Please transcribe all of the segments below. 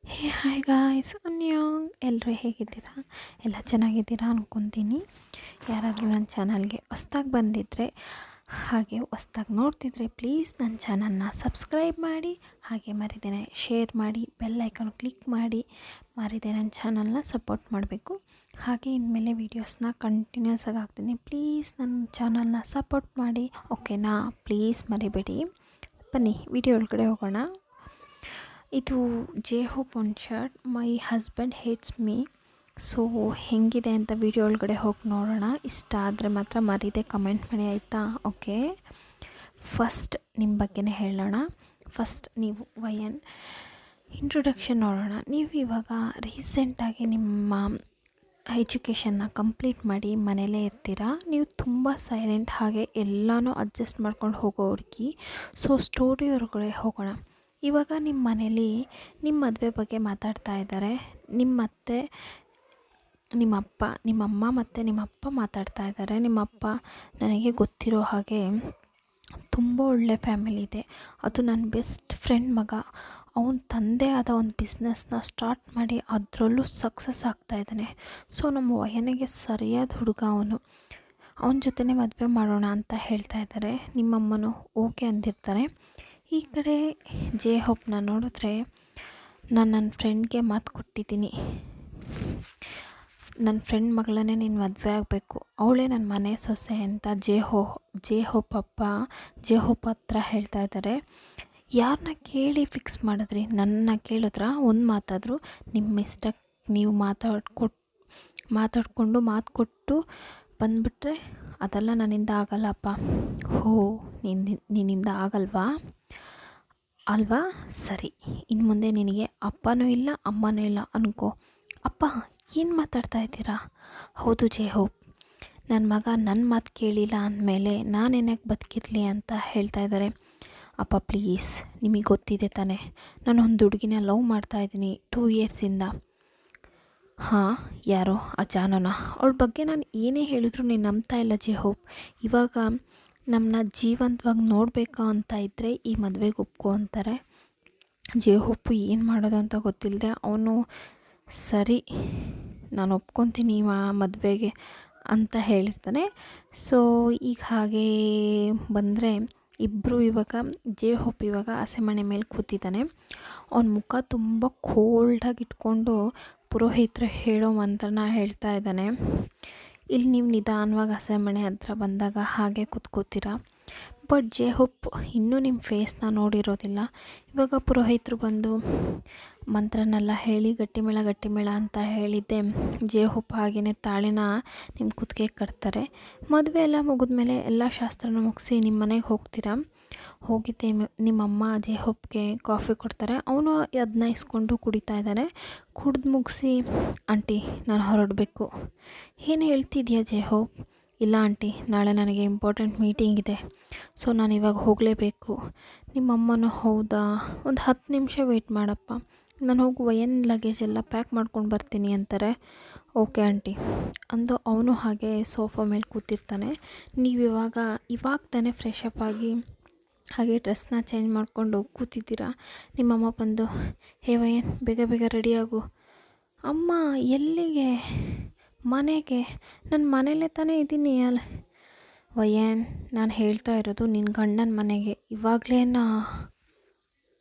ಹೇ hi guys ಅನ್ಯೋಂಗ್ ಎಲ್ಲರೂ ಹೇಗಿದ್ದೀರಾ? ಎಲ್ಲ ಚೆನ್ನಾಗಿದ್ದೀರಾ ಅನ್ಕೊತೀನಿ. ಯಾರಾದರೂ ನನ್ನ ಚಾನಲ್ಗೆ ಹೊಸ್ದಾಗಿ ಬಂದಿದ್ದರೆ ಹಾಗೆ ಹೊಸ್ದಾಗಿ ನೋಡ್ತಿದ್ರೆ ಪ್ಲೀಸ್ ನನ್ನ ಚಾನಲ್ನ ಸಬ್ಸ್ಕ್ರೈಬ್ ಮಾಡಿ, ಹಾಗೆ ಮರಿದೇನೆ ಶೇರ್ ಮಾಡಿ, ಬೆಲ್ ಐಕಾನ್ ಕ್ಲಿಕ್ ಮಾಡಿ, ಮರಿದೆ ನನ್ನ ಚಾನಲ್ನ ಸಪೋರ್ಟ್ ಮಾಡಬೇಕು. ಹಾಗೆ ಇನ್ಮೇಲೆ ವೀಡಿಯೋಸ್ನ ಕಂಟಿನ್ಯೂಸ್ ಆಗಿ ಹಾಕ್ತೀನಿ. ಪ್ಲೀಸ್ ನನ್ನ ಚಾನಲ್ನ ಸಪೋರ್ಟ್ ಮಾಡಿ, ಓಕೆನಾ? ಪ್ಲೀಸ್ ಮರಿಬೇಡಿ. ಬನ್ನಿ ವಿಡಿಯೋ ಒಳಗಡೆ ಹೋಗೋಣ. ಇದು J hope one shirt my husband hates me. So ಹೆಂಗಿದೆ ಅಂತ ವಿಡಿಯೋ ಒಳಗಡೆ ಹೋಗಿ ನೋಡೋಣ. ಇಷ್ಟ ಆದರೆ ಮಾತ್ರ ಮರೀದೆ ಕಮೆಂಟ್ ಮಾಡಿ, ಆಯಿತಾ? ಓಕೆ, ಫಸ್ಟ್ ನಿಮ್ಮ ಬಗ್ಗೆನೇ ಹೇಳೋಣ. ಫಸ್ಟ್ ನೀವು ವಯನ್ ಇಂಟ್ರೊಡಕ್ಷನ್ ನೋಡೋಣ. ನೀವು ಇವಾಗ ರೀಸೆಂಟಾಗಿ ನಿಮ್ಮ ಎಜುಕೇಷನ್ನ ಕಂಪ್ಲೀಟ್ ಮಾಡಿ ಮನೇಲೇ ಇರ್ತೀರಾ. ನೀವು ತುಂಬ ಸೈಲೆಂಟ್, ಹಾಗೆ ಎಲ್ಲನೂ ಅಡ್ಜಸ್ಟ್ ಮಾಡ್ಕೊಂಡು ಹೋಗೋ ಹುಡುಗಿ. ಸೊ ಸ್ಟೋರಿ ಹೊರಗಡೆ ಹೋಗೋಣ. ಇವಾಗ ನಿಮ್ಮ ಮನೇಲಿ ನಿಮ್ಮ ಮದುವೆ ಬಗ್ಗೆ ಮಾತಾಡ್ತಾ ಇದ್ದಾರೆ. ನಿಮ್ಮತ್ತೆ, ನಿಮ್ಮಪ್ಪ, ನಿಮ್ಮಮ್ಮ ಮತ್ತು ನಿಮ್ಮಪ್ಪ ಮಾತಾಡ್ತಾ ಇದ್ದಾರೆ. ನಿಮ್ಮಪ್ಪ ನನಗೆ ಗೊತ್ತಿರೋ ಹಾಗೆ ತುಂಬ ಒಳ್ಳೆ ಫ್ಯಾಮಿಲಿ ಇದೆ. ಅದು ನನ್ನ ಬೆಸ್ಟ್ ಫ್ರೆಂಡ್ ಮಗ. ಅವನ ತಂದೆ ಆದ ಒಂದು ಬಿಸ್ನೆಸ್ನ ಸ್ಟಾರ್ಟ್ ಮಾಡಿ ಅದರಲ್ಲೂ ಸಕ್ಸಸ್ ಆಗ್ತಾಯಿದ್ದಾನೆ. ಸೊ ನಮ್ಮ ವಯನಿಗೆ ಸರಿಯಾದ ಹುಡುಗ ಅವನು. ಅವನ ಜೊತೆನೇ ಮದುವೆ ಮಾಡೋಣ ಅಂತ ಹೇಳ್ತಾ ಇದ್ದಾರೆ. ನಿಮ್ಮಮ್ಮನೂ ಓಕೆ ಅಂದಿರ್ತಾರೆ. ಈ ಕಡೆ ಜೆ ಹೋಪ್ನ ನೋಡಿದ್ರೆ, ನಾನು ನನ್ನ ಫ್ರೆಂಡ್ಗೆ ಮಾತು ಕೊಟ್ಟಿದ್ದೀನಿ, ನನ್ನ ಫ್ರೆಂಡ್ ಮಗಳನ್ನೇ ನೀನು ಮದುವೆ ಆಗಬೇಕು, ಅವಳೇ ನನ್ನ ಮನೆ ಸೊಸೆ ಅಂತ ಜೆ ಹೋಪ್ ಹತ್ರ ಹೇಳ್ತಾ ಇದ್ದಾರೆ. ಯಾರನ್ನ ಕೇಳಿ ಫಿಕ್ಸ್ ಮಾಡಿದ್ರಿ? ನನ್ನ ಕೇಳಿದ್ರ? ಒಂದು ಮಾತಾದರೂ ನಿಮ್ಮ ಇಷ್ಟಕ್ಕೆ ನೀವು ಮಾತಾಡಿಕೊಂಡು ಮಾತು ಕೊಟ್ಟು ಬಂದುಬಿಟ್ರೆ ಅದೆಲ್ಲ ನನ್ನಿಂದ ಆಗಲ್ಲಪ್ಪ. ಹೋ, ನಿನ್ನಿಂದ ಆಗಲ್ವಾ ಅಲ್ವಾ? ಸರಿ, ಇನ್ನು ಮುಂದೆ ನಿನಗೆ ಅಪ್ಪನೂ ಇಲ್ಲ ಅಮ್ಮನೂ ಇಲ್ಲ ಅನ್ಕೋ. ಅಪ್ಪ, ಏನು ಮಾತಾಡ್ತಾ ಇದ್ದೀರಾ? ಹೌದು ಜೆ ಹೋಪ್, ನನ್ನ ಮಗ ನನ್ನ ಮಾತು ಕೇಳಿಲ್ಲ ಅಂದಮೇಲೆ ನಾನೇನಕ್ಕೆ ಬದುಕಿರಲಿ ಅಂತ ಹೇಳ್ತಾ ಇದ್ದಾರೆ. ಅಪ್ಪ ಪ್ಲೀಸ್, ನಿಮಗೆ ಗೊತ್ತಿದೆ ತಾನೇ, ನಾನು ಒಂದು ಹುಡುಗಿನ ಲವ್ ಮಾಡ್ತಾಯಿದ್ದೀನಿ 2 ಇಯರ್ಸಿಂದ. ಹಾಂ, ಯಾರೋ ಆ ಜಾನನ? ಅವಳ ಬಗ್ಗೆ ನಾನು ಏನೇ ಹೇಳಿದ್ರು ನೀನು ನಂಬ್ತಾ ಇಲ್ಲ ಜೆ ಹೋಪ್. ಇವಾಗ ನಮ್ಮನ್ನ ಜೀವಂತವಾಗಿ ನೋಡಬೇಕು ಅಂತ ಇದ್ದರೆ ಈ ಮದುವೆಗೆ ಒಪ್ಕೊ ಅಂತಾರೆ. ಜೆ ಹೋಪು ಏನು ಮಾಡೋದು ಅಂತ ಗೊತ್ತಿಲ್ಲದೆ ಅವನು ಸರಿ ನಾನು ಒಪ್ಕೊತೀನಿ ಮದುವೆಗೆ ಅಂತ ಹೇಳಿರ್ತಾನೆ. ಸೊ ಈಗ ಹಾಗೇ ಬಂದರೆ ಇಬ್ಬರು ಇವಾಗ ಜೆ ಹೋಪ್ ಇವಾಗ ಹಸೆಮಣೆ ಮೇಲೆ ಕೂತಿದ್ದಾನೆ. ಅವನ ಮುಖ ತುಂಬ ಕೋಲ್ಡಾಗಿ ಇಟ್ಕೊಂಡು ಪುರೋಹಿತರು ಹೇಳೋ ಮಂತ್ರನ ಹೇಳ್ತಾ ಇದ್ದಾನೆ. ಇಲ್ಲಿ ನೀವು ನಿಧಾನವಾಗಿ ಹಸೆಮಣೆ ಹತ್ರ ಬಂದಾಗ ಹಾಗೆ ಕೂತ್ಕೋತೀರಾ. ಬಟ್ ಜೆ ಹೋಪ್ ಇನ್ನೂ ನಿಮ್ಮ ಫೇಸ್ನ ನೋಡಿರೋದಿಲ್ಲ. ಇವಾಗ ಪುರೋಹಿತರು ಬಂದು ಮಂತ್ರನೆಲ್ಲ ಹೇಳಿ ಗಟ್ಟಿಮೇಳ ಅಂತ ಹೇಳಿದ್ದೆ ಜೆ ಹೋಪ್ ಹಾಗೆಯೇ ತಾಳಿನ ನಿಮ್ಮ ಕುತ್ತಿಗೆ ಕಟ್ತಾರೆ. ಮದುವೆ ಎಲ್ಲ ಮುಗಿದ್ಮೇಲೆ ಎಲ್ಲ ಶಾಸ್ತ್ರನ ಮುಗಿಸಿ ನಿಮ್ಮ ಮನೆಗೆ ಹೋಗ್ತೀರಾ. ಹೋಗಿದ್ದೆ ನಿಮ್ಮಮ್ಮ ಜೆ ಹೋಪ್ಗೆ ಕಾಫಿ ಕೊಡ್ತಾರೆ. ಅವನು ಅದನ್ನ ಇಸ್ಕೊಂಡು ಕುಡಿತಾ ಇದ್ದಾನೆ. ಕುಡ್ದು ಮುಗಿಸಿ, ಆಂಟಿ ನಾನು ಹೊರಡಬೇಕು. ಏನು ಹೇಳ್ತಿದ್ಯಾ ಜೆ ಹೋಪ್? ಇಲ್ಲ ಆಂಟಿ, ನಾಳೆ ನನಗೆ ಇಂಪಾರ್ಟೆಂಟ್ ಮೀಟಿಂಗ್ ಇದೆ, ಸೊ ನಾನು ಇವಾಗ ಹೋಗಲೇಬೇಕು. ನಿಮ್ಮಮ್ಮನೂ ಹೌದಾ, ಒಂದು 10 ನಿಮಿಷ ವೆಯ್ಟ್ ಮಾಡಪ್ಪ, ನಾನು ಹೋಗಿ ವಯನ್ ಲಗೇಜ್ ಎಲ್ಲ ಪ್ಯಾಕ್ ಮಾಡ್ಕೊಂಡು ಬರ್ತೀನಿ ಅಂತಾರೆ. ಓಕೆ ಆಂಟಿ ಅಂದು ಅವನು ಹಾಗೆ ಸೋಫಾ ಮೇಲೆ ಕೂತಿರ್ತಾನೆ. ನೀವು ಇವಾಗ ತಾನೇ ಫ್ರೆಶ್ ಅಪ್ ಆಗಿ ಹಾಗೆ ಡ್ರೆಸ್ನ ಚೇಂಜ್ ಮಾಡಿಕೊಂಡು ಕೂತಿದ್ದೀರಾ. ನಿಮ್ಮಮ್ಮ ಬಂದು, ಹೇ ವಯನ್ ಬೇಗ ಬೇಗ ರೆಡಿಯಾಗು. ಅಮ್ಮ ಎಲ್ಲಿಗೆ? ಮನೆಗೆ. ನನ್ನ ಮನೇಲೇ ತಾನೇ ಇದ್ದೀನಿ ಅಲ್ಲ ವಯನ್. ನಾನು ಹೇಳ್ತಾ ಇರೋದು ನಿನ್ನ ಗಂಡನ ಮನೆಗೆ. ಇವಾಗಲೇನಾ?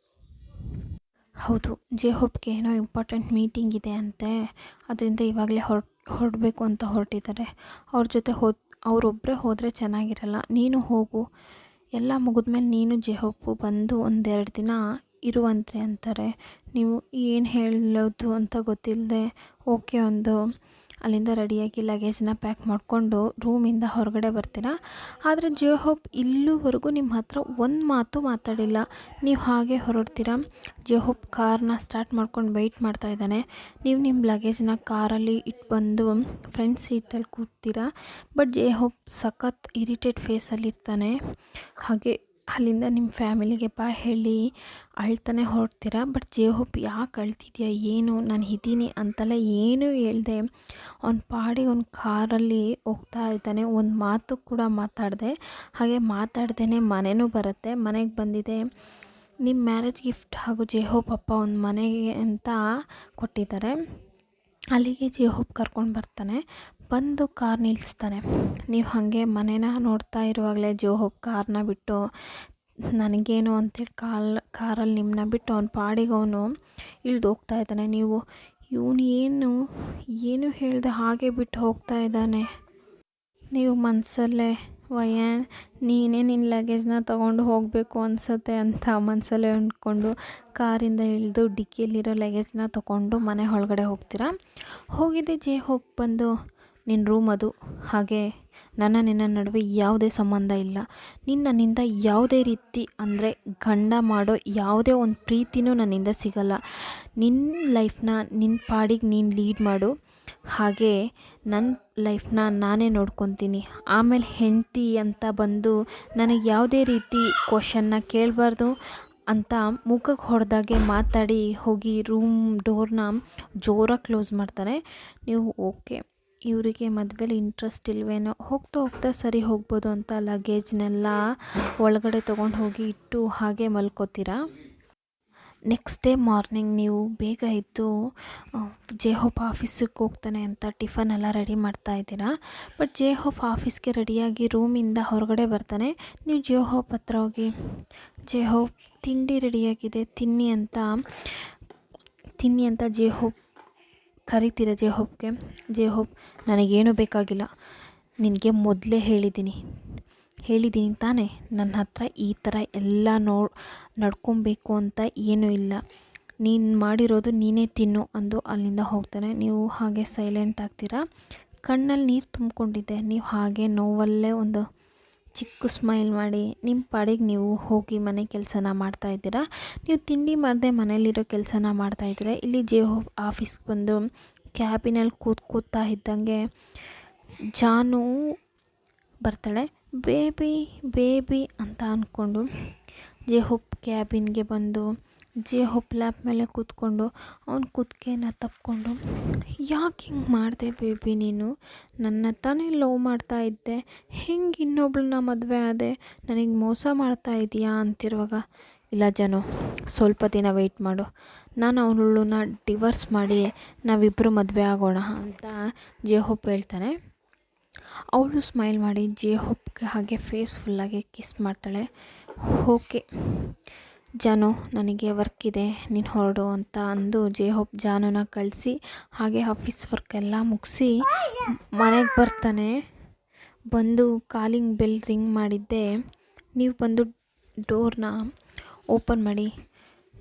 ಹೌದು, ಜೆ ಹೋಪ್ಗೆ ಏನೋ ಇಂಪಾರ್ಟೆಂಟ್ ಮೀಟಿಂಗ್ ಇದೆ ಅಂತೆ, ಅದರಿಂದ ಇವಾಗಲೇ ಹೊರಡಬೇಕು ಅಂತ ಹೊರಟಿದ್ದಾರೆ. ಅವ್ರ ಜೊತೆ ಅವರೊಬ್ಬರೇ ಹೋದರೆ ಚೆನ್ನಾಗಿರಲ್ಲ, ನೀನು ಹೋಗು. ಎಲ್ಲ ಮುಗಿದ್ಮೇಲೆ ನೀನು ಜೆ ಹೋಪು ಬಂದು 1-2 ದಿನ ಇರುವಂತ್ರಿ ಅಂತಾರೆ. ನೀವು ಏನು ಹೇಳೋದು ಅಂತ ಗೊತ್ತಿಲ್ಲದೆ ಓಕೆ ಒಂದು ಅಲ್ಲಿಂದ ರೆಡಿಯಾಗಿ ಲಗೇಜ್ನ ಪ್ಯಾಕ್ ಮಾಡಿಕೊಂಡು ರೂಮಿಂದ ಹೊರಗಡೆ ಬರ್ತೀರಾ. ಆದರೆ ಜೆ ಹೋಪ್ ಇಲ್ಲಿವರೆಗೂ ನಿಮ್ಮ ಹತ್ರ ಒಂದು ಮಾತು ಮಾತಾಡಿಲ್ಲ. ನೀವು ಹಾಗೆ ಹೊರಡ್ತೀರಾ. ಜೆ ಹೋಪ್ ಕಾರ್ನ ಸ್ಟಾರ್ಟ್ ಮಾಡ್ಕೊಂಡು ವೆಯ್ಟ್ ಮಾಡ್ತಾ ಇದ್ದಾನೆ. ನೀವು ನಿಮ್ಮ ಲಗೇಜ್ನ ಕಾರಲ್ಲಿ ಇಟ್ಟು ಬಂದು ಫ್ರಂಟ್ ಸೀಟಲ್ಲಿ ಕೂಗ್ತೀರಾ. ಬಟ್ ಜೆ ಹೋಪ್ ಸಖತ್ ಇರಿಟೇಟ್ ಫೇಸಲ್ಲಿರ್ತಾನೆ. ಹಾಗೆ ಅಲ್ಲಿಂದ ನಿಮ್ಮ ಫ್ಯಾಮಿಲಿಗೆ ಬಾಯ್ ಹೇಳಿ ಅಳ್ತಾನೆ ಹೊರಡ್ತೀರಾ. ಬಟ್ ಜೆ ಹೋಪ್ ಯಾಕೆ ಅಳ್ತಿದ್ಯಾ, ಏನು ನಾನು ಇದ್ದೀನಿ ಅಂತೆಲ್ಲ ಏನೂ ಹೇಳ್ದೆ ಅವ್ನ ಪಾಡಿಗೆ ಅವ್ನ ಕಾರಲ್ಲಿ ಹೋಗ್ತಾ ಇದ್ದಾನೆ. ಒಂದು ಮಾತು ಕೂಡ ಮಾತಾಡಿದೆ. ಹಾಗೆ ಮಾತಾಡ್ದೇ ಮನೆಯೂ ಬರುತ್ತೆ. ಮನೆಗೆ ಬಂದಿದೆ ನಿಮ್ಮ ಮ್ಯಾರೇಜ್ ಗಿಫ್ಟ್ ಹಾಗೂ ಜೇಹೋಪ್ ಅಪ್ಪ ಒಂದು ಮನೆಗೆ ಅಂತ ಕೊಟ್ಟಿದ್ದಾರೆ. ಅಲ್ಲಿಗೆ ಜೇಹೋಪ್ ಕರ್ಕೊಂಡು ಬರ್ತಾನೆ. ಬಂದು ಕಾರ್ ನಿಲ್ಲಿಸ್ತಾನೆ. ನೀವು ಹಾಗೆ ಮನೇನ ನೋಡ್ತಾ ಇರುವಾಗಲೇ ಜೇಹೋಪ್ ಕಾರ್ನ ಬಿಟ್ಟು ನನಗೇನು ಅಂತೇಳಿ ಕಾರಲ್ಲಿ ನಿಮ್ಮನ್ನ ಬಿಟ್ಟು ಅವನ ಪಾಡಿಗೆ ಅವನು ಇಳ್ದು ಹೋಗ್ತಾ ಇದ್ದಾನೆ. ನೀವು ಇವನು ಏನು ಹೇಳ್ದೆ ಹಾಗೆ ಬಿಟ್ಟು ಹೋಗ್ತಾ ಇದ್ದಾನೆ. ನೀವು ಮನಸಲ್ಲೇ ವಯ್ಯಾನ್ ನೀನೇ ನಿನ್ನ ಲಗೇಜ್ನ ತೊಗೊಂಡು ಹೋಗಬೇಕು ಅನಿಸುತ್ತೆ ಅಂತ ಮನಸಲ್ಲೇ ಅಂದ್ಕೊಂಡು ಕಾರಿಂದ ಇಳಿದು ಡಿಕ್ಕಿಯಲ್ಲಿರೋ ಲಗೇಜ್ನ ತೊಗೊಂಡು ಮನೆ ಒಳಗಡೆ ಹೋಗ್ತೀರಾ. ಹೋಗಿದ್ದೆ ಜೇಹೋಪ್ ಬಂದು ನಿನ್ನ ರೂಮ್ ಅದು, ಹಾಗೆ ನಿನ್ನ ನಡುವೆ ಯಾವುದೇ ಸಂಬಂಧ ಇಲ್ಲ, ನನ್ನಿಂದ ಯಾವುದೇ ರೀತಿ ಅಂದರೆ ಗಂಡ ಮಾಡೋ ಯಾವುದೇ ಒಂದು ಪ್ರೀತಿನೂ ನನ್ನಿಂದ ಸಿಗಲ್ಲ. ನಿನ್ನ ಲೈಫ್ನ ನಿನ್ನ ಪಾಡಿಗೆ ನೀನು ಲೀಡ್ ಮಾಡು, ಹಾಗೆ ನನ್ನ ಲೈಫ್ನ ನಾನೇ ನೋಡ್ಕೊತೀನಿ. ಆಮೇಲೆ ಹೆಂಡತಿ ಅಂತ ಬಂದು ನನಗೆ ಯಾವುದೇ ರೀತಿ ಕ್ವಶನ್ನ ಕೇಳಬಾರ್ದು ಅಂತ ಮುಖಕ್ಕೆ ಹೊಡೆದಾಗೆ ಮಾತಾಡಿ ಹೋಗಿ ರೂಮ್ ಡೋರ್ನ ಜೋರಾಗಿ ಕ್ಲೋಸ್ ಮಾಡ್ತಾನೆ. ನೀವು ಓಕೆ ಇವರಿಗೆ ಮದುವೆಲಿ ಇಂಟ್ರೆಸ್ಟ್ ಇಲ್ವೇನೋ, ಹೋಗ್ತಾ ಸರಿ ಹೋಗ್ಬೋದು ಅಂತ ಲಗೇಜ್ನೆಲ್ಲ ಒಳಗಡೆ ತೊಗೊಂಡು ಹೋಗಿ ಇಟ್ಟು ಹಾಗೆ ಮಲ್ಕೋತೀರಾ. ನೆಕ್ಸ್ಟ್ ಡೇ ಮಾರ್ನಿಂಗ್ ನೀವು ಬೇಗ ಎದ್ದು ಜೇಹೋಪ್ ಆಫೀಸಿಗೆ ಹೋಗ್ತಾನೆ ಅಂತ ಟಿಫನ್ ಎಲ್ಲ ರೆಡಿ ಮಾಡ್ತಾ ಇದ್ದೀರಾ. ಬಟ್ ಜೇಹೋಪ್ ಆಫೀಸ್ಗೆ ರೆಡಿಯಾಗಿ ರೂಮಿಂದ ಹೊರಗಡೆ ಬರ್ತಾನೆ. ನೀವು ಜೇಹೋಪ್ ಹತ್ರ ಹೋಗಿ ಜೇಹೋಪ್ ತಿಂಡಿ ರೆಡಿಯಾಗಿದೆ ತಿನ್ನಿ ಅಂತ ಜೇಹೋಪ್ ಕರಿತೀರ ಜೇಹೋಪ್ಗೆ. ಜೇಹೋಪ್ ನನಗೇನು ಬೇಕಾಗಿಲ್ಲ, ನಿನಗೆ ಮೊದಲೇ ಹೇಳಿದ್ದೀನಿ ತಾನೇ, ನನ್ನ ಹತ್ರ ಈ ಥರ ಎಲ್ಲ ನಡ್ಕೊಬೇಕು ಅಂತ ಏನೂ ಇಲ್ಲ, ನೀನು ಮಾಡಿರೋದು ನೀನೇ ತಿನ್ನು ಅಂದು ಅಲ್ಲಿಂದ ಹೋಗ್ತಾನೆ. ನೀವು ಹಾಗೆ ಸೈಲೆಂಟ್ ಆಗ್ತೀರಾ. ಕಣ್ಣಲ್ಲಿ ನೀರು ತುಂಬಿಕೊಂಡಿದ್ದೆ. ನೀವು ಹಾಗೆ ನೋವಲ್ಲೇ ಒಂದು ಚಿಕ್ಕ ಸ್ಮೈಲ್ ಮಾಡಿ ನಿಮ್ಮ ಪಾಡಿಗೆ ನೀವು ಹೋಗಿ ಮನೆ ಕೆಲಸನ ಮಾಡ್ತಾಯಿದ್ದೀರಾ. ನೀವು ತಿಂಡಿ ಮಾಡದೆ ಮನೇಲಿರೋ ಕೆಲಸನ ಮಾಡ್ತಾಯಿದ್ದೀರಾ. ಇಲ್ಲಿ ಜೇಹೋಪ್ ಆಫೀಸ್ಗೆ ಬಂದು ಕ್ಯಾಬಿನಲ್ಲಿ ಕೂತಾ ಇದ್ದಂಗೆ ಜಾನು ಬರ್ತಾಳೆ. ಬೇಬಿ ಅಂತ ಅಂದ್ಕೊಂಡು ಜೇಹೋಪ್ ಕ್ಯಾಬಿನ್ಗೆ ಬಂದು ಜೇಹೋಪ್ ಲ್ಯಾಪ್ ಮೇಲೆ ಕೂತ್ಕೊಂಡು ಅವ್ನ ಕುತ್ತಿಗೆನ ತಪ್ಕೊಂಡು, ಯಾಕೆ ಹಿಂಗೆ ಮಾಡಿದೆ ಬೇಬಿ, ನೀನು ನನ್ನ ತಾನೇ ಲವ್ ಮಾಡ್ತಾ ಇದ್ದೆ, ಹೆಂಗೆ ಇನ್ನೊಬ್ಳನ್ನ ಮದುವೆ ಆದೆ, ನನಗೆ ಮೋಸ ಮಾಡ್ತಾ ಇದೀಯಾ ಅಂತಿರುವಾಗ, ಇಲ್ಲ ಜಾನು ಸ್ವಲ್ಪ ದಿನ ವೆಯ್ಟ್ ಮಾಡು, ನಾನು ಅವಳನ್ನ ಡಿವರ್ಸ್ ಮಾಡಿ ನಾವಿಬ್ಬರು ಮದುವೆ ಆಗೋಣ ಅಂತ ಜೇಹೋಪ್ ಹೇಳ್ತಾನೆ. ಅವಳು ಸ್ಮೈಲ್ ಮಾಡಿ ಜೇಹೋಪ್ಗೆ ಹಾಗೆ ಫೇಸ್ ಫುಲ್ಲಾಗಿ ಕಿಸ್ ಮಾಡ್ತಾಳೆ. ಓಕೆ ಜಾನು ನನಗೆ ವರ್ಕ್ ಇದೆ, ನೀನು ಹೊರಡು ಅಂತ ಅಂದು ಜೇಹೋಪ್ ಜಾನುನ ಕಳಿಸಿ ಹಾಗೆ ಆಫೀಸ್ ವರ್ಕ್ ಎಲ್ಲ ಮುಗಿಸಿ ಮನೆಗೆ ಬರ್ತಾನೆ. ಬಂದು ಕಾಲಿಂಗ್ ಬೆಲ್ ರಿಂಗ್ ಮಾಡಿದ್ದೆ, ನೀವು ಬಂದು ಡೋರ್ನ ಓಪನ್ ಮಾಡಿ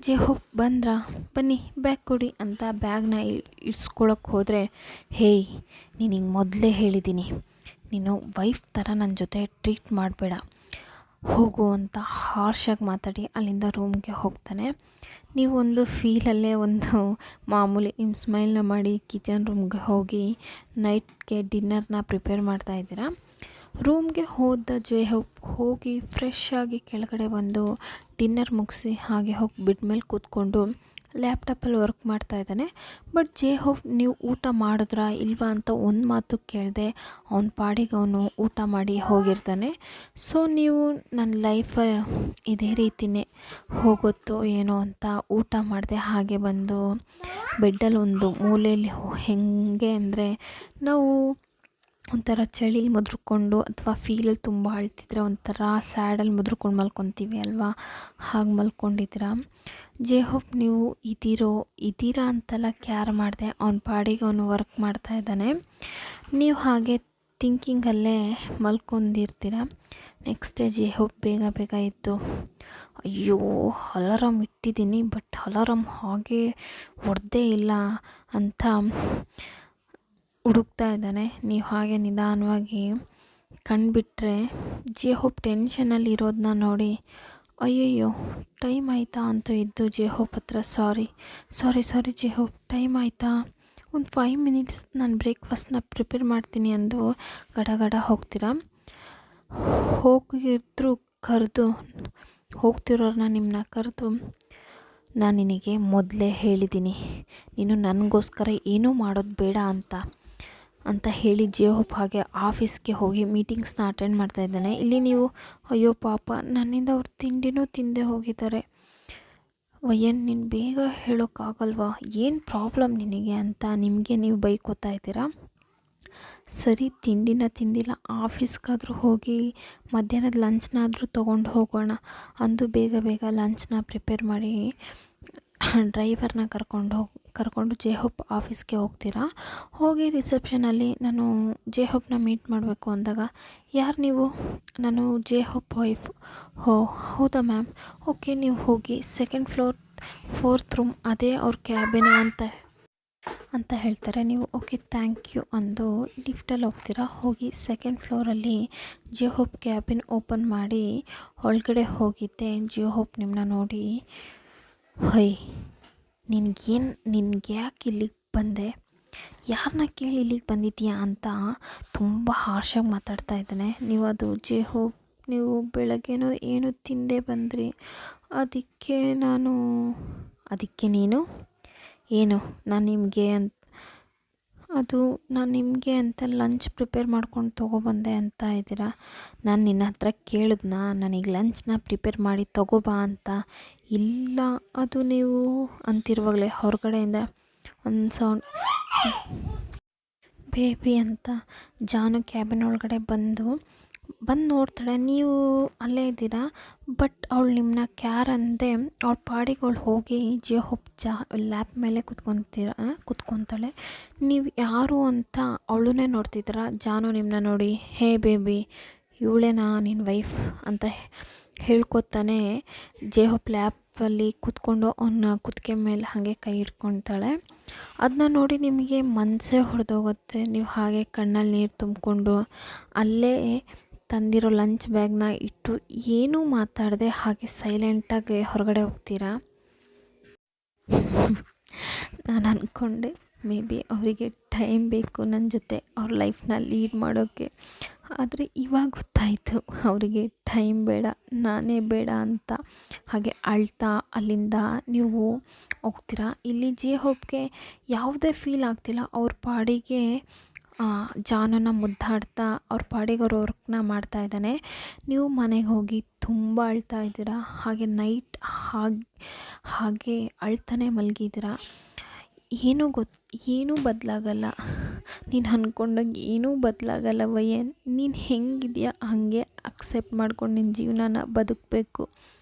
ಜೇಹೋಪ್ ಬಂದ್ರಾ, ಬನ್ನಿ ಬ್ಯಾಗ್ ಕೊಡಿ ಅಂತ ಬ್ಯಾಗ್ನ ಇಡ್ಸ್ಕೊಳಕ್ಕೆ ಹೋದರೆ, ಹೇಯ್ ನೀನು ಮೊದಲೇ ಹೇಳಿದ್ದೀನಿ, ನೀನು ವೈಫ್ ಥರ ನನ್ನ ಜೊತೆ ಟ್ರೀಟ್ ಮಾಡಬೇಡ, ಹೋಗು ಅಂತ ಹಾರ್ಷಾಗಿ ಮಾತಾಡಿ ಅಲ್ಲಿಂದ ರೂಮ್ಗೆ ಹೋಗ್ತಾನೆ. ನೀವು ಒಂದು ಫೀಲಲ್ಲೇ ಒಂದು ಮಾಮೂಲಿ ಸ್ಮೈಲ್ನ ಮಾಡಿ ಕಿಚನ್ ರೂಮ್ಗೆ ಹೋಗಿ ನೈಟ್ಗೆ ಡಿನ್ನರ್ನ ಪ್ರಿಪೇರ್ ಮಾಡ್ತಾಯಿದ್ದೀರಾ. ರೂಮ್ಗೆ ಹೋದ ಜೇಹೋಪ್ ಹೋಗಿ ಫ್ರೆಶ್ ಆಗಿ ಕೆಳಗಡೆ ಬಂದು ಡಿನ್ನರ್ ಮುಗಿಸಿ ಹಾಗೆ ಹೋಗಿ ಬೆಡ್ ಮೇಲೆ ಕೂತ್ಕೊಂಡು ಲ್ಯಾಪ್ಟಾಪಲ್ಲಿ ವರ್ಕ್ ಮಾಡ್ತಾಯಿದ್ದಾನೆ. ಬಟ್ ಜೇಹೋಪ್ ನೀವು ಊಟ ಮಾಡಿದ್ರಾ ಇಲ್ವಾ ಅಂತ ಒಂದು ಮಾತು ಕೇಳದೆ ಅವನ ಪಾಡಿಗೆ ಅವನು ಊಟ ಮಾಡಿ ಹೋಗಿರ್ತಾನೆ. ಸೊ ನೀವು ನನ್ನ ಲೈಫ್ ಇದೇ ರೀತಿಯೇ ಹೋಗುತ್ತೋ ಏನೋ ಅಂತ ಊಟ ಮಾಡಿದೆ ಹಾಗೆ ಬಂದು ಬೆಡ್ಡಲ್ಲಿ ಒಂದು ಮೂಲೆಯಲ್ಲಿ ಹೆಂಗೆ ಅಂದರೆ ನಾವು ಒಂಥರ ಚಳಿಲಿ ಮುದ್ರಕೊಂಡು ಅಥವಾ ಫೀಲಲ್ಲಿ ತುಂಬ ಅಳ್ತಿದ್ರೆ ಒಂಥರ ಸ್ಯಾಡಲ್ಲಿ ಮುದ್ರಕೊಂಡು ಮಲ್ಕೊತೀವಿ ಅಲ್ವಾ, ಹಾಗೆ ಮಲ್ಕೊಂಡಿದ್ದೀರಾ. ಜೇಹೋಪ್ ನೀವು ಇದ್ದೀರಾ ಅಂತೆಲ್ಲ ಕ್ಯಾರ್ ಮಾಡಿದೆ ಅವನ ಪಾಡಿಗೆ ಅವನು ವರ್ಕ್ ಮಾಡ್ತಾಯಿದ್ದಾನೆ. ನೀವು ಹಾಗೆ ಥಿಂಕಿಂಗಲ್ಲೇ ಮಲ್ಕೊಂಡಿರ್ತೀರ. ನೆಕ್ಸ್ಟ್ ಡೇ ಜೇಹೋಪ್ ಬೇಗ ಇತ್ತು, ಅಯ್ಯೋ ಅಲಾರಾಮ್ ಇಟ್ಟಿದ್ದೀನಿ ಬಟ್ ಅಲಾರಾಮ್ ಹಾಗೆ ಹೊಡೆದೇ ಇಲ್ಲ ಅಂತ ಹುಡುಕ್ತಾ ಇದ್ದಾನೆ. ನೀವು ಹಾಗೆ ನಿಧಾನವಾಗಿ ಕಣ್ಬಿಟ್ರೆ ಜೇಹೋಪ್ ಟೆನ್ಷನಲ್ಲಿ ಇರೋದನ್ನ ನೋಡಿ, ಅಯ್ಯಯ್ಯೋ ಟೈಮ್ ಆಯಿತಾ ಅಂತ ಇದ್ದು ಜೇಹೋಪ್ ಹತ್ರ ಸಾರಿ ಜೇಹೋಪ್ ಟೈಮ್ ಆಯಿತಾ, ಒಂದು 5 ಮಿನಿಟ್ಸ್ ನಾನು ಬ್ರೇಕ್ಫಾಸ್ಟ್ನ ಪ್ರಿಪೇರ್ ಮಾಡ್ತೀನಿ ಅಂದು ಗಡ ಹೋಗ್ತೀರಾ. ಹೋಗ್ತಿರೋರನ್ನ ನಿಮ್ಮನ್ನ ಕರೆದು, ನಾನು ನಿನಗೆ ಮೊದಲೇ ಹೇಳಿದ್ದೀನಿ ನೀನು ನನಗೋಸ್ಕರ ಏನೂ ಮಾಡೋದು ಬೇಡ ಅಂತ ಹೇಳಿ ಜೇಹೋಪ್ ಹಾಗೆ ಆಫೀಸ್ಗೆ ಹೋಗಿ ಮೀಟಿಂಗ್ಸ್ನ ಅಟೆಂಡ್ ಮಾಡ್ತಾಯಿದ್ದಾನೆ. ಇಲ್ಲಿ ನೀವು ಅಯ್ಯೋ ಪಾಪ ನನ್ನಿಂದ ಅವ್ರು ತಿಂಡಿನೂ ತಿಂದೇ ಹೋಗಿದ್ದಾರೆ, ವಯ್ಯನ್ ನೀನು ಬೇಗ ಹೇಳೋಕ್ಕಾಗಲ್ವಾ, ಏನು ಪ್ರಾಬ್ಲಮ್ ನಿನಗೆ ಅಂತ ನಿಮಗೆ ನೀವು ಬೈಕೋತಾ ಇದ್ದೀರಾ. ಸರಿ ತಿಂಡಿನ ತಿಂದಿಲ್ಲ, ಆಫೀಸ್ಗಾದರೂ ಹೋಗಿ ಮಧ್ಯಾಹ್ನದ ಲಂಚ್ನಾದರೂ ತೊಗೊಂಡು ಹೋಗೋಣ ಅಂದು ಬೇಗ ಬೇಗ ಲಂಚ್ನ ಪ್ರಿಪೇರ್ ಮಾಡಿ ಡ್ರೈವರ್ನ ಕರ್ಕೊಂಡು ಜೆ ಹೋಪ್ ಆಫೀಸ್ಗೆ ಹೋಗ್ತೀರಾ. ಹೋಗಿ ರಿಸೆಪ್ಷನಲ್ಲಿ ನಾನು ಜೆ ಹೋಪ್ನ ಮೀಟ್ ಮಾಡಬೇಕು ಅಂದಾಗ, ಯಾರು ನೀವು? ನಾನು ಜೆ ಹೋಪ್ ವೈಫ್. ಹೌದಾ ಮ್ಯಾಮ್, ಓಕೆ ನೀವು ಹೋಗಿ ಸೆಕೆಂಡ್ ಫ್ಲೋರ್ 4th ರೂಮ್ ಅದೇ ಅವ್ರ ಕ್ಯಾಬಿನ್ ಅಂತ ಹೇಳ್ತಾರೆ. ನೀವು ಓಕೆ ಥ್ಯಾಂಕ್ ಯು ಅಂದು ಲಿಫ್ಟಲ್ಲಿ ಹೋಗ್ತೀರಾ. ಹೋಗಿ ಸೆಕೆಂಡ್ ಫ್ಲೋರಲ್ಲಿ ಜೆ ಹೋಪ್ ಕ್ಯಾಬಿನ್ ಓಪನ್ ಮಾಡಿ ಒಳಗಡೆ ಹೋಗಿದ್ದೆ. ಜೆ ಹೋಪ್ ನಿಮ್ಮನ್ನ ನೋಡಿ, ಹೊಯ್ ನಿನ್ಗೆ ಯಾಕೆ ಇಲ್ಲಿಗೆ ಬಂದೆ, ಯಾರನ್ನ ಕೇಳಿ ಇಲ್ಲಿಗೆ ಬಂದಿದ್ದೀಯಾ ಅಂತ ತುಂಬ ಹಾರ್ಷಾಗಿ ಮಾತಾಡ್ತಾ ಇದ್ದಾನೆ. ನೀವು ಅದು ಜೆ ಹೋಪ್, ನೀವು ಬೆಳಗ್ಗೆನೋ ಏನು ತಿಂದೆ ಬಂದ್ರಿ, ಅದಕ್ಕೆ ನೀನು ಏನು ನಾನು ನಿಮಗೆ ಅಂತ ಲಂಚ್ ಪ್ರಿಪೇರ್ ಮಾಡ್ಕೊಂಡು ತೊಗೊಬಂದೆ ಅಂತ ಇದ್ದೀರಾ. ನಾನು ನಿನ್ನ ಹತ್ರ ಕೇಳಿದ್ನಾ ನನಗೆ ಲಂಚ್ನ ಪ್ರಿಪೇರ್ ಮಾಡಿ ತೊಗೋಬಾ ಅಂತ? ಇಲ್ಲ, ಅದು ನೀವು ಅಂತಿರುವಾಗಲೇ ಹೊರಗಡೆಯಿಂದ ಒಂದು ಸೌಂಡ್, ಬೇಬಿ ಅಂತ ಜಾನು ಕ್ಯಾಬಿನ್ ಒಳಗಡೆ ಬಂದು ನೋಡ್ತಾಳೆ. ನೀವು ಅಲ್ಲೇ ಇದ್ದೀರಾ, ಬಟ್ ಅವಳು ನಿಮ್ಮನ್ನ ಕ್ಯಾರ್ ಅಂದೆ ಅವಳ ಪಾಡಿಗೆ ಅವಳು ಹೋಗಿ ಜೆ ಹೋಪ್ ಲ್ಯಾಪ್ ಮೇಲೆ ಕುತ್ಕೊತಾಳೆ. ನೀವು ಯಾರು ಅಂತ ಅವಳನ್ನೇ ನೋಡ್ತಿದ್ದೀರಾ. ಜಾನು ನಿಮ್ಮನ್ನ ನೋಡಿ, ಹೇ ಬೇಬಿ ಇವಳೇನಾ ನಿನ್ನ ವೈಫ್ ಅಂತ ಹೇಳ್ಕೊತಾನೆ ಜೆ ಹೋಪ್ ಲ್ಯಾಪಲ್ಲಿ ಕೂತ್ಕೊಂಡು ಅವನ ಕುತ್ತಿಗೆ ಮೇಲೆ ಹಾಗೆ ಕೈ ಹಿಡ್ಕೊತಾಳೆ. ಅದನ್ನ ನೋಡಿ ನಿಮಗೆ ಮನಸ್ಸೇ ಹೊಡೆದೋಗುತ್ತೆ. ನೀವು ಹಾಗೆ ಕಣ್ಣಲ್ಲಿ ನೀರು ತುಂಬಿಕೊಂಡು ಅಲ್ಲೇ ತಂದಿರೋ ಲಂಚ್ ಬ್ಯಾಗ್ನ ಇಟ್ಟು ಏನೂ ಮಾತಾಡದೆ ಹಾಗೆ ಸೈಲೆಂಟಾಗಿ ಹೊರಗಡೆ ಹೋಗ್ತೀರಾ. ನಾನು ಅಂದ್ಕೊಂಡೆ ಮೇ ಬಿ ಅವರಿಗೆ ಟೈಮ್ ಬೇಕು ನನ್ನ ಜೊತೆ ಅವ್ರ ಲೈಫ್ನ ಲೀಡ್ ಮಾಡೋಕ್ಕೆ. ಆದರೆ ಇವಾಗ ಗೊತ್ತಾಯಿತು ಅವರಿಗೆ ಟೈಮ್ ಬೇಡ, ನಾನೇ ಬೇಡ ಅಂತ. ಹಾಗೆ ಅಳ್ತಾ ಅಲ್ಲಿಂದ ನೀವು ಹೋಗ್ತೀರಾ. ಇಲ್ಲಿ ಜೆ ಹೋಪ್ಗೆ ಯಾವುದೇ ಫೀಲ್ ಆಗ್ತಿಲ್ಲ. ಅವ್ರ ಪಾಡಿಗೆ ಜಾನನ್ನ ಮುದ್ದಾಡ್ತಾ ಅವ್ರ ಪಾಡಿಗೆ ಅವ್ರ ವರ್ಕ್ನ ಮಾಡ್ತಾ ಇದ್ದಾನೆ. ನೀವು ಮನೆಗೆ ಹೋಗಿ ತುಂಬ ಅಳ್ತಾ ಇದ್ದೀರಾ. ಹಾಗೆ ನೈಟ್ ಹಾಗೆ ಅಳ್ತಾನೆ ಮಲಗಿದ್ದೀರಾ. ಏನೂ ಬದಲಾಗಲ್ಲ, ನೀನು ಅಂದ್ಕೊಂಡಾಗ ಏನೂ ಬದಲಾಗಲ್ಲ ವಯ್ಯನ್. ನೀನು ಹೆಂಗಿದೆಯಾ ಹಾಗೆ ಅಕ್ಸೆಪ್ಟ್ ಮಾಡ್ಕೊಂಡು ನಿನ್ನ ಜೀವನನ ಬದುಕಬೇಕು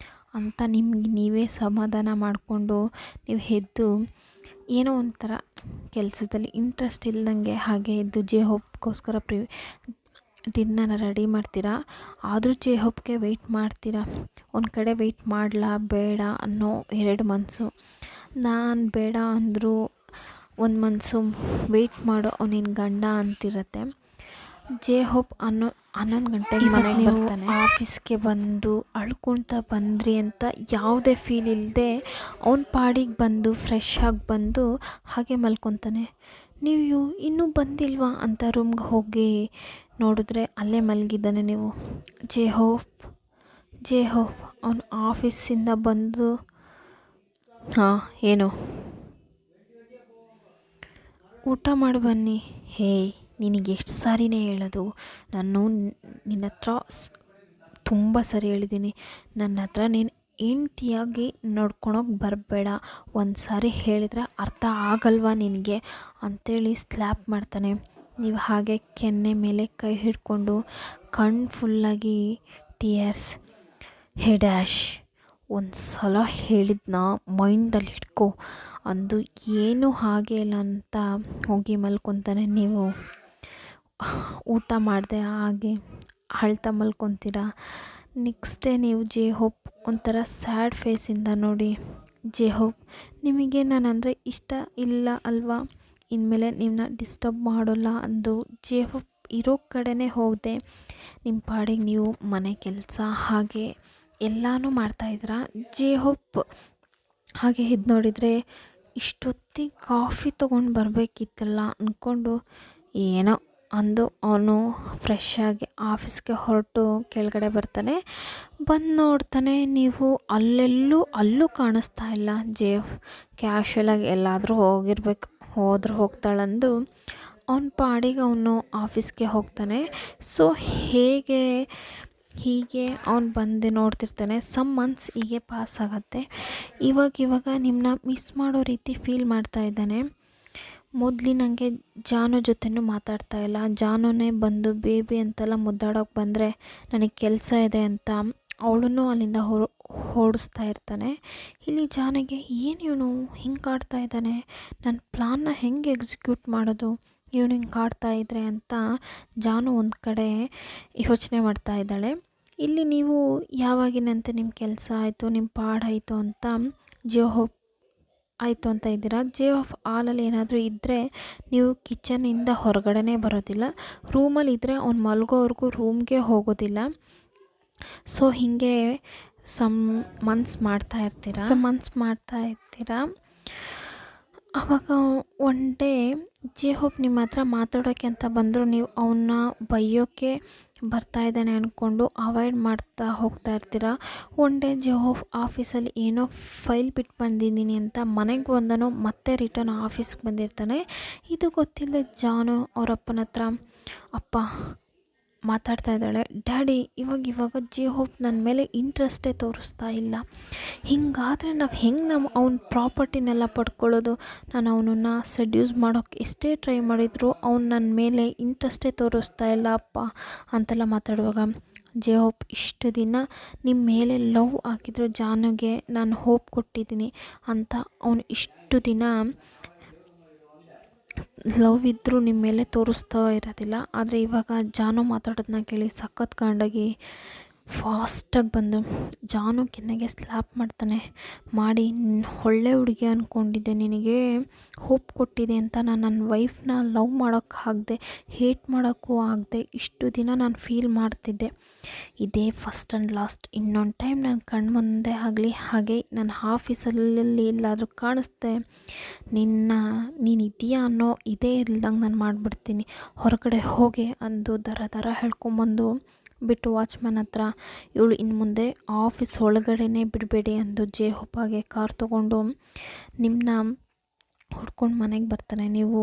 ಅಂತ ನಿಮ್ಗೆ ನೀವೇ ಸಮಾಧಾನ ಮಾಡಿಕೊಂಡು ನೀವು ಎದ್ದು ಏನೋ ಒಂಥರ ಕೆಲಸದಲ್ಲಿ ಇಂಟ್ರೆಸ್ಟ್ ಇಲ್ದಂಗೆ ಹಾಗೆ ಎದ್ದು ಜೆ ಹೋಪ್ಗೋಸ್ಕರ ಡಿನ್ನರ್ನ ರೆಡಿ ಮಾಡ್ತೀರಾ. ಆದರೂ ಜೆ ಹೋಪ್ಗೆ ವೆಯ್ಟ್ ಮಾಡ್ತೀರಾ. ಒಂದು ಕಡೆ ವೆಯ್ಟ್ ಮಾಡಲಾ ಬೇಡ ಅನ್ನೋ 2 ಮನಸ್ಸು. ನಾನು ಬೇಡ ಅಂದರೂ ಒಂದು ಮನಸ್ಸು ವೆಯ್ಟ್ ಮಾಡೋ ನಿನ್ನ ಗಂಡ ಅಂತಿರುತ್ತೆ. ಜೆ ಹೋಪ್ 11 ಗಂಟೆಗೆ ಮನೆಗೆ ಬರ್ತಾನೆ. ಆಫೀಸ್ಗೆ ಬಂದು ಅಳ್ಕೊಳ್ತಾ ಬಂದ್ರಿ ಅಂತ ಯಾವುದೇ ಫೀಲ್ ಇಲ್ಲದೆ ಅವನ ಪಾಡಿಗೆ ಬಂದು ಫ್ರೆಶ್ ಆಗಿ ಬಂದು ಹಾಗೆ ಮಲ್ಕೊತಾನೆ. ನೀವು ಇನ್ನೂ ಬಂದಿಲ್ವಾ ಅಂತ ರೂಮ್ಗೆ ಹೋಗಿ ನೋಡಿದ್ರೆ ಅಲ್ಲೇ ಮಲಗಿದ್ದಾನೆ. ನೀವು ಜೆ ಹೋಪ್ ಅವನು ಆಫೀಸಿಂದ ಬಂದು, ಹಾಂ ಏನು ಊಟ ಮಾಡಿ ಬನ್ನಿ. ಹೇಯ್ ನಿನಗೆ ಎಷ್ಟು ಸಾರಿನೇ ಹೇಳೋದು, ನಾನು ನಿನ್ನ ಹತ್ರ ತುಂಬ ಸರಿ ಹೇಳಿದ್ದೀನಿ, ನನ್ನ ಹತ್ರ ನೀನು ಹೆಂಡ್ತಿಯಾಗಿ ನೋಡ್ಕೊಳೋಕೆ ಬರಬೇಡ. ಒಂದು ಸಾರಿ ಹೇಳಿದರೆ ಅರ್ಥ ಆಗಲ್ವಾ ನಿನಗೆ ಅಂಥೇಳಿ ಸ್ಲ್ಯಾಪ್ ಮಾಡ್ತಾನೆ. ನೀವು ಹಾಗೆ ಕೆನ್ನೆ ಮೇಲೆ ಕೈ ಹಿಡ್ಕೊಂಡು ಕಣ್ಣು ಫುಲ್ಲಾಗಿ ಟಿಯರ್ಸ್. ಹೇ ಡ್ಯಾಶ್, ಒಂದು ಸಲ ಹೇಳಿದ್ನ ಮೈಂಡಲ್ಲಿ ಇಟ್ಕೊ ಅಂದು ಏನೂ ಹಾಗೆ ಇಲ್ಲ ಅಂತ ಹೋಗಿ ಮಲ್ಕೊತಾನೆ. ನೀವು ಊಟ ಮಾಡಿದೆ ಹಾಗೆ ಅಳ್ತಾ ಮಲ್ಕೊತೀರಾ. ನೆಕ್ಸ್ಟ್ ಡೇ ನೀವು ಜೆ ಹೋಪ್ ಒಂಥರ ಸ್ಯಾಡ್ ಫೇಸಿಂದ ನೋಡಿ, ಜೆ ಹೋಪ್ ನಿಮಗೆ ನಾನಂದರೆ ಇಷ್ಟ ಇಲ್ಲ ಅಲ್ವಾ, ಇನ್ಮೇಲೆ ನಿಮ್ಮನ್ನ ಡಿಸ್ಟರ್ಬ್ ಮಾಡೋಲ್ಲ ಅಂದು ಜೆ ಹೋಪ್ ಇರೋ ಕಡೆನೇ ಹೋಗದೆ ನಿಮ್ಮ ಪಾಡಿಗೆ ನೀವು ಮನೆ ಕೆಲಸ ಹಾಗೆ ಎಲ್ಲನೂ ಮಾಡ್ತಾಯಿದ್ದೀರಾ. ಜೆ ಹೋಪ್ ಹಾಗೆ ಇದು ನೋಡಿದರೆ ಇಷ್ಟೊತ್ತಿಗೆ ಕಾಫಿ ತೊಗೊಂಡು ಬರಬೇಕಿತ್ತಲ್ಲ ಅಂದ್ಕೊಂಡು ಏನೋ ಅಂದು ಅವನು ಫ್ರೆಶ್ ಆಗಿ ಆಫೀಸ್ಗೆ ಹೊರಟು ಕೆಳಗಡೆ ಬರ್ತಾನೆ. ಬಂದು ನೋಡ್ತಾನೆ ನೀವು ಅಲ್ಲೂ ಕಾಣಿಸ್ತಾ ಇಲ್ಲ. ಜೆ ಹೋಪ್ ಕ್ಯಾಶುಯಲಾಗಿ ಎಲ್ಲಾದರೂ ಹೋಗ್ತಾಳಂದು ಅವನ ಪಾಡಿಗೆ ಅವನು ಆಫೀಸ್ಗೆ ಹೋಗ್ತಾನೆ. ಸೊ ಹೇಗೆ ಹೀಗೆ ಅವ್ನು ಬಂದು ನೋಡ್ತಿರ್ತಾನೆ. ಸಮ್ ಮಂತ್ಸ್ ಹೀಗೆ ಪಾಸ್ ಆಗುತ್ತೆ. ಇವಾಗ ನಿಮ್ಮನ್ನ ಮಿಸ್ ಮಾಡೋ ರೀತಿ ಫೀಲ್ ಮಾಡ್ತಾ ಇದ್ದಾನೆ. ಮೊದಲಿನಂಗೆ ಜಾನು ಜೊತೆನೂ ಮಾತಾಡ್ತಾ ಇಲ್ಲ. ಜಾನುನೇ ಬಂದು ಬೇಬಿ ಅಂತೆಲ್ಲ ಮುದ್ದಾಡೋಕೆ ಬಂದರೆ ನನಗೆ ಕೆಲಸ ಇದೆ ಅಂತ ಅವಳನ್ನು ಅಲ್ಲಿಂದ ಓಡಿಸ್ತಾ ಇರ್ತಾನೆ. ಇಲ್ಲಿ ಜಾನಿಗೆ ಏನು ಇವನು ಹಿಂಗೆ ಕಾಡ್ತಾ ಇದ್ದಾನೆ, ನನ್ನ ಪ್ಲಾನ್ನ ಹೆಂಗೆ ಎಕ್ಸಿಕ್ಯೂಟ್ ಮಾಡೋದು ಇವನು ಹಿಂಗೆ ಕಾಡ್ತಾ ಇದ್ರೆ ಅಂತ ಜಾನು ಒಂದು ಕಡೆ ಯೋಚನೆ ಮಾಡ್ತಾ ಇದ್ದಾಳೆ. ಇಲ್ಲಿ ನೀವು ಯಾವಾಗಿನಂತೆ ನಿಮ್ಮ ಕೆಲಸ ಆಯಿತು, ನಿಮ್ಮ ಪಾಡಾಯಿತು ಅಂತ ಹೋಪ್ ಆಯಿತು ಅಂತ ಇದ್ದೀರಾ. ಆಫ್ ಹಾಲಲ್ಲಿ ಏನಾದರೂ ಇದ್ದರೆ ನೀವು ಕಿಚನಿಂದ ಹೊರಗಡೆನೇ ಬರೋದಿಲ್ಲ. ರೂಮಲ್ಲಿ ಇದ್ದರೆ ಅವ್ನು ಮಲ್ಗೋವರೆಗೂ ರೂಮ್ಗೆ ಹೋಗೋದಿಲ್ಲ. ಸೊ ಹೀಗೆ ಮಂತ್ಸ್ ಮಾಡ್ತಾ ಇರ್ತೀರಾ. ಆವಾಗ ಒನ್ ಡೇ ಹೋಪ್ ನಿಮ್ಮ ಹತ್ರ ಮಾತಾಡೋಕ್ಕೆ ಅಂತ ಬಂದರೂ ನೀವು ಅವನ್ನ ಬೈಯೋಕ್ಕೆ ಬರ್ತಾ ಇದ್ದಾನೆ ಅಂದ್ಕೊಂಡು ಅವಾಯ್ಡ್ ಮಾಡ್ತಾ ಹೋಗ್ತಾ ಇರ್ತೀರ. ಒನ್ ಡೇ ಹೋಪ್ ಆಫೀಸಲ್ಲಿ ಏನೋ ಫೈಲ್ ಬಿಟ್ಟು ಬಂದಿದ್ದೀನಿ ಅಂತ ಮನೆಗೆ ಬಂದನು ಮತ್ತೆ ರಿಟರ್ನ್ ಆಫೀಸ್ಗೆ ಬಂದಿರ್ತಾನೆ. ಇದು ಗೊತ್ತಿಲ್ಲದೆ ಜಾನು ಅವರಪ್ಪನ ಹತ್ರ ಅಪ್ಪ ಮಾತಾಡ್ತಾ ಇದ್ದಾಳೆ. ಡ್ಯಾಡಿ ಇವಾಗ ಹೋಪ್ ನನ್ನ ಮೇಲೆ ಇಂಟ್ರೆಸ್ಟೇ ತೋರಿಸ್ತಾ ಇಲ್ಲ. ಹಿಂಗಾದರೆ ನಾವು ಹೆಂಗೆ ಅವ್ನ ಪ್ರಾಪರ್ಟಿನೆಲ್ಲ ಪಡ್ಕೊಳ್ಳೋದು? ನಾನು ಅವನನ್ನು ಸೆಡ್ಯೂಸ್ ಮಾಡೋಕ್ಕೆ ಎಷ್ಟೇ ಟ್ರೈ ಮಾಡಿದ್ರು ಅವ್ನು ನನ್ನ ಮೇಲೆ ಇಂಟ್ರೆಸ್ಟೇ ತೋರಿಸ್ತಾ ಇಲ್ಲ ಅಪ್ಪ ಅಂತೆಲ್ಲ ಮಾತಾಡುವಾಗ ಹೋಪ್ ಇಷ್ಟು ದಿನ ನಿಮ್ಮ ಮೇಲೆ ಲವ್ ಹಾಕಿದ್ರು ಜಾನುಗೆ ನಾನು ಹೋಪ್ ಕೊಟ್ಟಿದ್ದೀನಿ ಅಂತ ಅವನು ಇಷ್ಟು ದಿನ ಲವ್ ಇದ್ದರೂ ನಿಮ್ಮ ಮೇಲೆ ತೋರಿಸ್ತಾ ಇರೋದಿಲ್ಲ. ಆದರೆ ಇವಾಗ ಜಾನು ಮಾತಾಡೋದನ್ನ ಕೇಳಿ ಸಖತ್ ಕಾಂಡಾಗಿ ಫಾಸ್ಟಾಗಿ ಬಂದು ಜಾನು ಕೆನ್ನೆಗೆ ಸ್ಲ್ಯಾಪ್ ಮಾಡಿ ಒಳ್ಳೆ ಹುಡುಗಿ ಅಂದ್ಕೊಂಡಿದ್ದೆ, ನಿನಗೆ ಹೋಪ್ ಕೊಟ್ಟಿದೆ ಅಂತ ನಾನು ನನ್ನ ವೈಫ್ನ ಲವ್ ಮಾಡೋಕ್ಕಾಗದೆ ಹೇಟ್ ಮಾಡೋಕ್ಕೂ ಆಗದೆ ಇಷ್ಟು ದಿನ ನಾನು ಫೀಲ್ ಮಾಡ್ತಿದ್ದೆ. ಇದೇ ಫಸ್ಟ್ ಆ್ಯಂಡ್ ಲಾಸ್ಟ್. ಇನ್ನೊಂದು ಟೈಮ್ ನನ್ನ ಕಣ್ಣು ಮುಂದೆ ಆಗಲಿ ಹಾಗೆ ನನ್ನ ಆಫೀಸಲ್ಲಿ ಎಲ್ಲಾದರೂ ಕಾಣಿಸ್ದೆ ನೀನು ಇದೆಯಾ ಅನ್ನೋ ಇದೇ ಇಲ್ದಂಗೆ ನಾನು ಮಾಡಿಬಿಡ್ತೀನಿ, ಹೊರಗಡೆ ಹೋಗಿ ಅಂದು ದರ ಹೇಳ್ಕೊಂಬಂದು ಬಿಟ್ಟು ವಾಚ್ಮ್ಯಾನ್ ಹತ್ರ ಇವಳು ಇನ್ನು ಮುಂದೆ ಆಫೀಸ್ ಒಳಗಡೆನೇ ಬಿಡಬೇಡಿ ಅಂದು ಹೋಪಾಗೆ ಕಾರ್ ತೊಗೊಂಡು ನಿಮ್ಮನ್ನ ಹುಡ್ಕೊಂಡು ಮನೆಗೆ ಬರ್ತಾನೆ. ನೀವು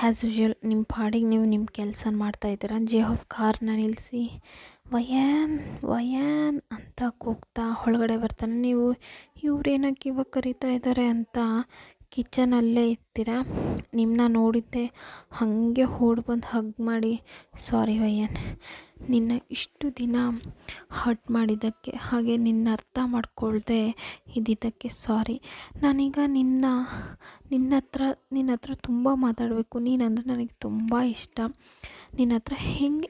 ಆ್ಯಸ್ ಯೂಶ್ವಲ್ ನಿಮ್ಮ ಪಾಡಿಗೆ ನೀವು ನಿಮ್ಮ ಕೆಲಸ ಮಾಡ್ತಾಯಿದ್ದೀರ. ಹೋಪ್ ಕಾರ್ನ ನಿಲ್ಲಿಸಿ ವಯಾನ್ ಅಂತ ಕೂಗ್ತಾ ಒಳಗಡೆ ಬರ್ತಾನೆ. ನೀವು ಇವ್ರೇನಕ್ಕೆ ಇವಾಗ ಕರೀತಾ ಇದ್ದಾರೆ ಅಂತ ಕಿಚನಲ್ಲೇ ಇರ್ತೀರ. ನಿಮ್ಮನ್ನ ನೋಡಿದ್ದೆ ಹಾಗೆ ಬಂದು ಹಗ್ ಮಾಡಿ ಸಾರಿ ವಯ್ಯನ್, ನಿನ್ನ ಇಷ್ಟು ದಿನ ಹರ್ಟ್ ಮಾಡಿದ್ದಕ್ಕೆ ಹಾಗೆ ನಿನ್ನ ಅರ್ಥ ಮಾಡ್ಕೊಳ್ದೆ ಇದ್ದಿದ್ದಕ್ಕೆ ಸಾರಿ. ನಾನೀಗ ನಿನ್ನ ಹತ್ರ ತುಂಬ ಮಾತಾಡಬೇಕು. ನೀನಂದರೆ ನನಗೆ ತುಂಬ ಇಷ್ಟ. ನಿನ್ನ ಹತ್ರ ಹೆಂಗೆ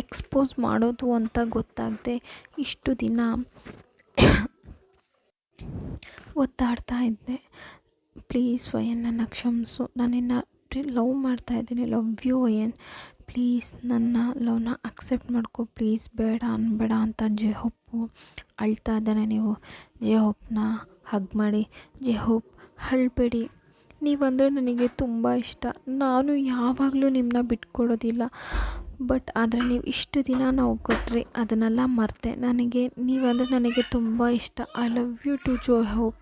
ಎಕ್ಸ್ಪೋಸ್ ಮಾಡೋದು ಅಂತ ಗೊತ್ತಾಗದೆ ಇಷ್ಟು ದಿನ ಒತ್ತಾಡ್ತಾ ಇದ್ದೆ. ಪ್ಲೀಸ್ ವಯನ್ ನನ್ನ ಕ್ಷಮಿಸು. ನಾನಿನ್ನ ಲವ್ ಮಾಡ್ತಾಯಿದ್ದೀನಿ. Love you ವಯನ್. ಪ್ಲೀಸ್ ನನ್ನ ಲವ್ನ ಅಕ್ಸೆಪ್ಟ್ ಮಾಡ್ಕೊ ಪ್ಲೀಸ್, ಬೇಡ ಅನ್ಬೇಡ ಅಂತ ಹೋಪು ಅಳ್ತಾ ಇದ್ದಾನೆ. ನೀವು ಹೋಪ್ನ ಹಗ್ ಮಾಡಿ ಹೋಪ್ ಅಳ್ಬೇಡಿ, ನೀವಂದರೆ ನನಗೆ ತುಂಬ ಇಷ್ಟ. ನಾನು ಯಾವಾಗಲೂ ನಿಮ್ಮನ್ನ ಬಿಟ್ಕೊಡೋದಿಲ್ಲ. ಬಟ್ ಆದರೆ ನೀವು ಇಷ್ಟು ದಿನ ನಾವು ಕೊಟ್ರಿ ಅದನ್ನೆಲ್ಲ ಮರೆತೆ. ನೀವಂದರೆ ನನಗೆ ತುಂಬ ಇಷ್ಟ. I love you too Hope.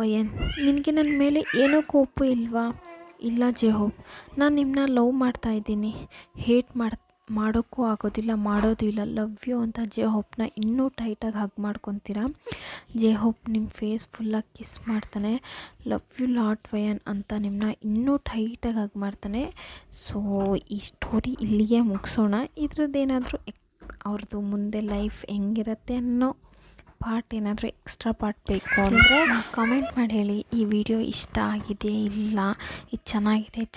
ವಯನ್, ನಿನಗೆ ನನ್ನ ಮೇಲೆ ಏನೋ ಕೋಪ ಇಲ್ವಾ? ಇಲ್ಲ ಹೋಪ್, ನಾನು ನಿಮ್ಮನ್ನ ಲವ್ ಮಾಡ್ತಾಯಿದ್ದೀನಿ, ಹೇಟ್ ಮಾಡೋಕ್ಕೂ ಆಗೋದಿಲ್ಲ, ಮಾಡೋದು ಇಲ್ಲ. ಲವ್ ಯು ಅಂತ ಹೋಪ್ನ ಇನ್ನೂ ಟೈಟಾಗಿ ಹಗ್ ಮಾಡ್ಕೊತೀರಾ. ಹೋಪ್ ನಿಮ್ಮ ಫೇಸ್ ಫುಲ್ಲಾಗಿ ಕಿಸ್ ಮಾಡ್ತಾನೆ. ಲವ್ ಯು ಲಾಟ್ ವಯನ್ ಅಂತ ನಿಮ್ಮನ್ನ ಇನ್ನೂ ಟೈಟಾಗಿ ಹಗ್ ಮಾಡ್ತಾನೆ. ಸೊ ಈ ಸ್ಟೋರಿ ಇಲ್ಲಿಗೆ ಮುಗಿಸೋಣ. ಇದ್ರದ್ದೇನಾದರೂ ಅವ್ರದ್ದು ಮುಂದೆ ಲೈಫ್ ಹೆಂಗಿರುತ್ತೆ ಅನ್ನೋ ಪಾರ್ಟ್ ಏನಾದರೂ ಎಕ್ಸ್ಟ್ರಾ ಪಾರ್ಟ್ ಬೇಕು ಅಂದರೆ ಕಾಮೆಂಟ್ ಮಾಡಿ ಹೇಳಿ. ಈ ವಿಡಿಯೋ ಇಷ್ಟ ಆಗಿದೆ ಇಲ್ಲ, ಇದು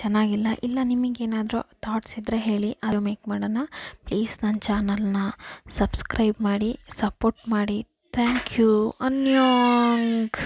ಚೆನ್ನಾಗಿಲ್ಲ, ಇಲ್ಲ ನಿಮಗೇನಾದರೂ ಥಾಟ್ಸ್ ಇದ್ದರೆ ಹೇಳಿ, ಅದು ಮೇಕ್ ಮಾಡೋಣ. ಪ್ಲೀಸ್ ನನ್ನ ಚಾನಲ್ನ ಸಬ್ಸ್ಕ್ರೈಬ್ ಮಾಡಿ ಸಪೋರ್ಟ್ ಮಾಡಿ. Thank you. ಅನ್ಯೋಂಗ್.